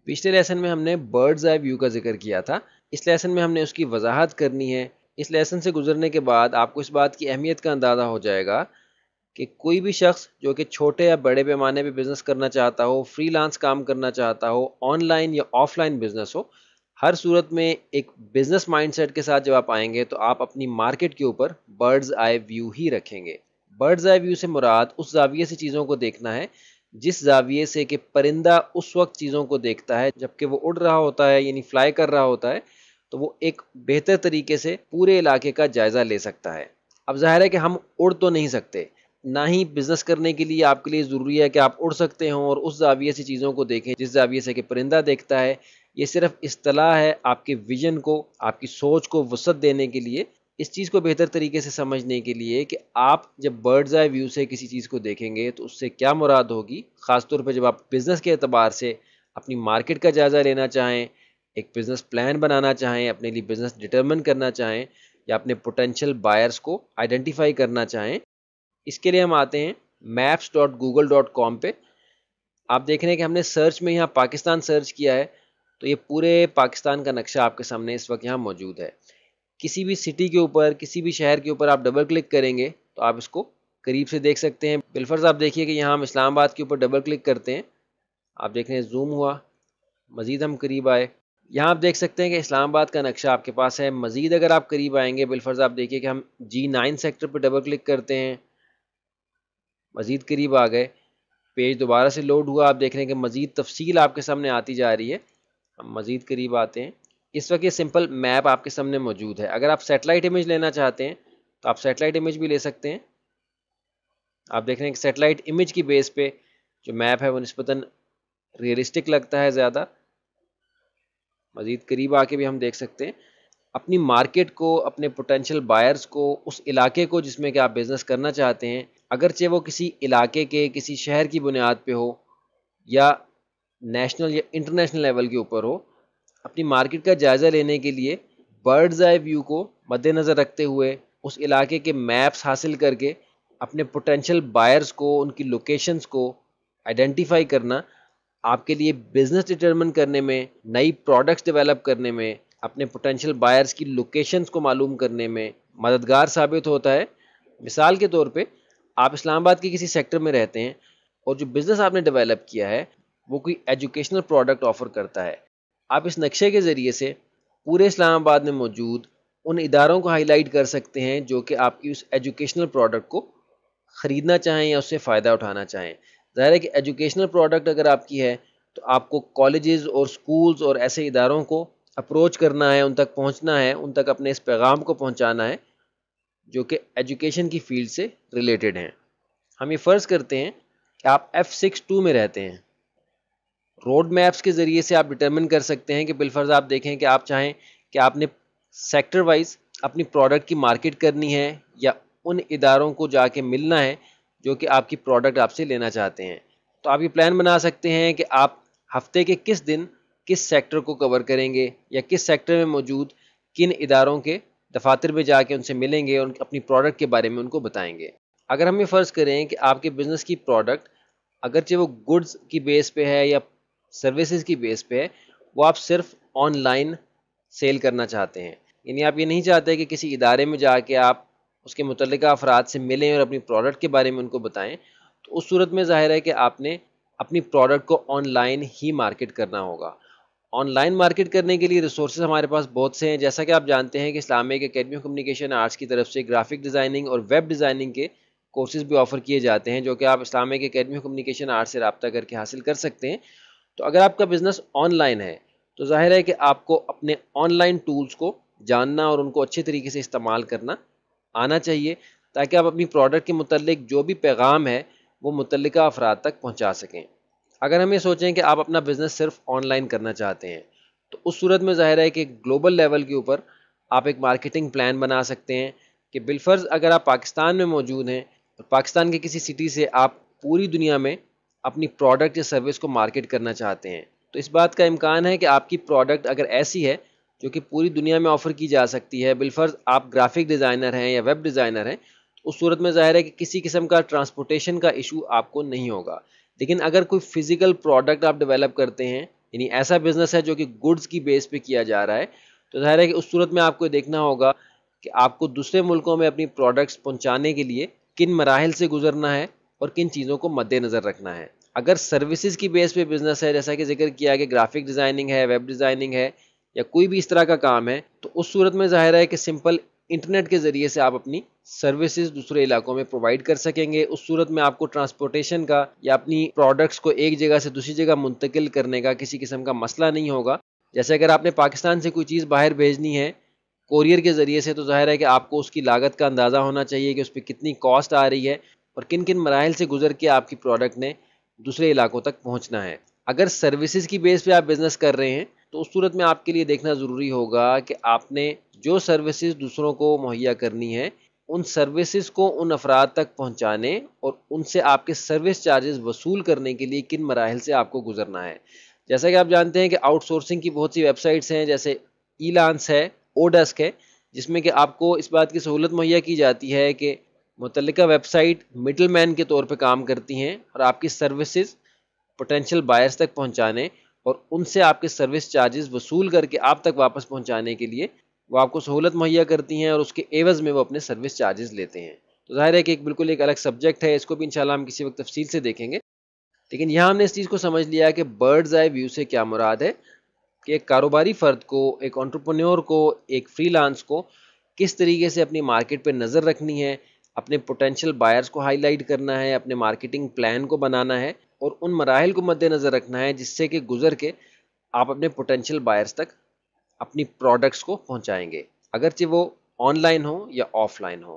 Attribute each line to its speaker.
Speaker 1: पिछले लेसन में हमने बर्ड्स आई व्यू का जिक्र किया था। इस लेसन में हमने उसकी वजाहत करनी है। इस लेसन से गुजरने के बाद आपको इस बात की अहमियत का अंदाज़ा हो जाएगा कि कोई भी शख्स जो कि छोटे या बड़े पैमाने पे बिज़नेस करना चाहता हो, फ्रीलांस काम करना चाहता हो, ऑनलाइन या ऑफलाइन बिज़नेस हो, हर सूरत में एक बिज़नेस माइंडसेट के साथ जब आप आएंगे तो आप अपनी मार्केट के ऊपर बर्ड्स आई व्यू ही रखेंगे। बर्ड्स आई व्यू से मुराद उस जाविये से चीज़ों को देखना है जिस जाविये से कि परिंदा उस वक्त चीज़ों को देखता है जबकि वो उड़ रहा होता है, यानी फ्लाई कर रहा होता है, तो वो एक बेहतर तरीके से पूरे इलाके का जायज़ा ले सकता है। अब ज़ाहिर है कि हम उड़ तो नहीं सकते, ना ही बिज़नेस करने के लिए आपके लिए ज़रूरी है कि आप उड़ सकते हों और उस जाविये से चीज़ों को देखें जिस जाविये से कि परिंदा देखता है। ये सिर्फ इस्तिलाह है आपके विजन को, आपकी सोच को वसअत देने के लिए, इस चीज़ को बेहतर तरीके से समझने के लिए कि आप जब बर्ड्स आई व्यू से किसी चीज़ को देखेंगे तो उससे क्या मुराद होगी। ख़ास तौर पर जब आप बिज़नेस के एतबार से अपनी मार्केट का जायज़ा लेना चाहें, एक बिज़नेस प्लान बनाना चाहें, अपने लिए बिज़नेस डिटरमिन करना चाहें या अपने पोटेंशियल बायर्स को आइडेंटिफाई करना चाहें, इसके लिए हम आते हैं maps.google.com पे। आप देख रहे हैं कि हमने सर्च में यहाँ पाकिस्तान सर्च किया है, तो ये पूरे पाकिस्तान का नक्शा आपके सामने इस वक्त यहाँ मौजूद है। किसी भी सिटी के ऊपर, किसी भी शहर के ऊपर आप डबल क्लिक करेंगे तो आप इसको करीब से देख सकते हैं। बिलफर्ज आप देखिए कि यहाँ हम इस्लामाबाद के ऊपर डबल क्लिक करते हैं, आप देख रहे हैं जूम हुआ, मज़ीद हम करीब आए, यहाँ आप देख सकते हैं कि इस्लामाबाद का नक्शा आपके पास है। मज़ीद अगर आप करीब आएंगे बिलफर्ज आप देखिए कि हम G9 सेक्टर पर डबल क्लिक करते हैं, मज़ीद करीब आ गए, पेज दोबारा से लोड हुआ, आप देख रहे हैं कि मज़ीद तफसील आपके सामने आती जा रही है। हम मज़ीद करीब आते हैं। इस वक्त ये सिंपल मैप आपके सामने मौजूद है। अगर आप सैटेलाइट इमेज लेना चाहते हैं तो आप सैटेलाइट इमेज भी ले सकते हैं। आप देख रहे हैं कि सैटेलाइट इमेज की बेस पे जो मैप है वो निस्बतन रियलिस्टिक लगता है ज़्यादा। मज़ीद करीब आके भी हम देख सकते हैं अपनी मार्केट को, अपने पोटेंशियल बायर्स को, उस इलाके को जिसमें कि आप बिज़नेस करना चाहते हैं, अगरचे वो किसी इलाके के किसी शहर की बुनियाद पे हो या नेशनल या इंटरनेशनल लेवल के ऊपर हो, अपनी मार्केट का जायज़ा लेने के लिए बर्ड्स आई व्यू को मद्देनज़र रखते हुए उस इलाके के मैप्स हासिल करके अपने पोटेंशियल बायर्स को, उनकी लोकेशंस को आइडेंटिफाई करना आपके लिए बिज़नेस डिटरमिन करने में, नई प्रोडक्ट्स डेवलप करने में, अपने पोटेंशियल बायर्स की लोकेशंस को मालूम करने में मददगार साबित होता है। मिसाल के तौर पे आप इस्लामाबाद के किसी सेक्टर में रहते हैं और जो बिज़नेस आपने डेवलप किया है वो कोई एजुकेशनल प्रोडक्ट ऑफ़र करता है। आप इस नक्शे के ज़रिए से पूरे इस्लामाबाद में मौजूद उन इदारों को हाईलाइट कर सकते हैं जो कि आपकी उस एजुकेशनल प्रोडक्ट को ख़रीदना चाहें या उससे फ़ायदा उठाना चाहें। ज़ाहिर है कि एजुकेशनल प्रोडक्ट अगर आपकी है तो आपको कॉलेजेस और स्कूल्स और ऐसे इदारों को अप्रोच करना है, उन तक पहुंचना है, उन तक अपने इस पैगाम को पहुंचाना है जो कि एजुकेशन की फील्ड से रिलेटेड हैं। हम ये फ़र्ज़ करते हैं कि आप F62 में रहते हैं। रोड मैप्स के ज़रिए से आप डिटरमिन कर सकते हैं कि बिलफर्ज आप देखें कि आप चाहें कि आपने सेक्टर वाइज अपनी प्रोडक्ट की मार्केट करनी है या उन इदारों को जाके मिलना है जो कि आपकी प्रोडक्ट आपसे लेना चाहते हैं। तो आप ये प्लान बना सकते हैं कि आप हफ्ते के किस दिन किस सेक्टर को कवर करेंगे या किस सेक्टर में मौजूद किन इदारों के दफातर में जाके उनसे मिलेंगे और अपनी प्रोडक्ट के बारे में उनको बताएंगे। अगर हम ये फ़र्ज़ करें कि आपके बिज़नेस की प्रोडक्ट अगरचे वो गुड्स की बेस पे है या सर्विसेज की बेस पे है, वो आप सिर्फ ऑनलाइन सेल करना चाहते हैं, यानी आप ये नहीं चाहते कि किसी इदारे में जाके आप उसके मुतल्लिका अफराद से मिलें और अपनी प्रोडक्ट के बारे में उनको बताएं, तो उस सूरत में ज़ाहिर है कि आपने अपनी प्रोडक्ट को ऑनलाइन ही मार्केट करना होगा। ऑनलाइन मार्केट करने के लिए रिसोर्सेज हमारे पास बहुत से हैं। जैसा कि आप जानते हैं कि Islamic academy of communication arts की तरफ से ग्राफिक डिज़ाइनिंग और वेब डिज़ाइनिंग के कोर्सेज भी ऑफ़र किए जाते हैं जो कि आप Islamic academy of communication arts से रब्ता करके हासिल कर सकते हैं। तो अगर आपका बिज़नेस ऑनलाइन है तो ज़ाहिर है कि आपको अपने ऑनलाइन टूल्स को जानना और उनको अच्छे तरीके से इस्तेमाल करना आना चाहिए ताकि आप अपनी प्रोडक्ट के मुतल्लिक जो भी पैगाम है वो मुतल्लिका अफराद तक पहुंचा सकें। अगर हम ये सोचें कि आप अपना बिज़नेस सिर्फ ऑनलाइन करना चाहते हैं तो उस सूरत में ज़ाहिर है कि ग्लोबल लेवल के ऊपर आप एक मार्केटिंग प्लान बना सकते हैं कि बिलफर्ज अगर आप पाकिस्तान में मौजूद हैं और पाकिस्तान के किसी सिटी से आप पूरी दुनिया में अपनी प्रोडक्ट या सर्विस को मार्केट करना चाहते हैं, तो इस बात का इम्कान है कि आपकी प्रोडक्ट अगर ऐसी है जो कि पूरी दुनिया में ऑफ़र की जा सकती है, बिलफर्ज आप ग्राफिक डिज़ाइनर हैं या वेब डिज़ाइनर हैं, तो उस सूरत में ज़ाहिर है कि किसी किस्म का ट्रांसपोर्टेशन का इशू आपको नहीं होगा। लेकिन अगर कोई फ़िज़िकल प्रोडक्ट आप डेवलप करते हैं یعنی ایسا بزنس ہے جو کہ گڈز کی بیس پہ کیا جا رہا ہے، تو ظاہر ہے کہ اس صورت میں آپ کو دیکھنا ہوگا کہ آپ کو دوسرے ملکوں میں اپنی پروڈکٹس پہنچانے کے لیے کن مراحل سے گزرنا ہے اور کن چیزوں کو مد نظر رکھنا ہے۔ اگر سروسز کی بیس پہ بزنس ہے، جیسا کہ ذکر کیا کہ گرافک ڈیزائننگ ہے، ویب ڈیزائننگ ہے یا کوئی بھی اس طرح کا کام ہے، تو اس صورت میں ظاہر ہے کہ سمپل انٹرنیٹ کے ذریعے سے آپ اپنی سروسز دوسرے علاقوں میں پرووائڈ کر سکیں گے۔ اس صورت میں آپ کو ٹرانسپورٹیشن کا یا اپنی پروڈکٹس کو ایک جگہ سے دوسری جگہ منتقل کرنے کا کسی قسم کا مسئلہ نہیں ہوگا۔ جیسے اگر آپ نے پاکستان سے کوئی چیز باہر بھیجنی ہے کوریئر کے ذریعے سے، تو ظاہر ہے کہ آپ کو اس کی لاگت کا اندازہ ہونا چاہیے کہ اس پہ کتنی کاسٹ آ رہی ہے اور کن کن مراحل سے گزر کے آپ کی پروڈکٹ نے دوسرے علاقوں تک پہنچنا ہے۔ اگر سروسز کی بیس پہ آپ بزنس کر رہے ہیں تو اس صورت میں آپ کے لیے دیکھنا ضروری ہوگا کہ آپ نے جو سروسز دوسروں کو مہیا کرنی ہے ان سروسز کو ان افراد تک پہنچانے اور ان سے آپ کے سروس چارجز وصول کرنے کے لیے کن مراحل سے آپ کو گزرنا ہے۔ جیسا کہ آپ جانتے ہیں کہ آؤٹ سورسنگ کی بہت سی ویب سائٹس ہیں، جیسے ای لانس ہے، اوڈسک ہے، جس میں کہ آپ کو اس بات کی سہولت مہیا کی جاتی ہے کہ متعلقہ ویب سائٹ مڈل مین کے طور پہ کام کرتی ہیں اور آپ کی سروسز پوٹینشیل بائرز تک پہنچانے اور ان سے آپ کے سروس چارجز وصول کر کے آپ تک واپس پہنچانے کے لیے وہ آپ کو سہولت مہیا کرتی ہیں اور اس کے عوض میں وہ اپنے سروس چارجز لیتے ہیں۔ تو ظاہر ہے کہ بالکل ایک الگ سبجیکٹ ہے، اس کو بھی انشاءاللہ ہم کسی وقت تفصیل سے دیکھیں گے، لیکن یہاں ہم نے اس چیز کو سمجھ لیا کہ برڈز آئی ویو سے کیا مراد ہے کہ ایک کاروباری فرد کو، ایک انٹرپرینور کو، ایک فری لانس کو کس طریقے سے اپنی مارکیٹ پہ نظر رکھنی ہے، اپنے پوٹینشیل بائرز کو ہائی لائٹ کرنا ہے، اپنے مارکیٹنگ پلان کو بنانا ہے اور ان مراحل کو مد نظر رکھنا ہے جس سے کہ گزر کے آپ اپنے پوٹینشیل بائرز تک اپنی پروڈکٹس کو پہنچائیں گے، اگرچہ وہ آن لائن ہو یا آف لائن ہو۔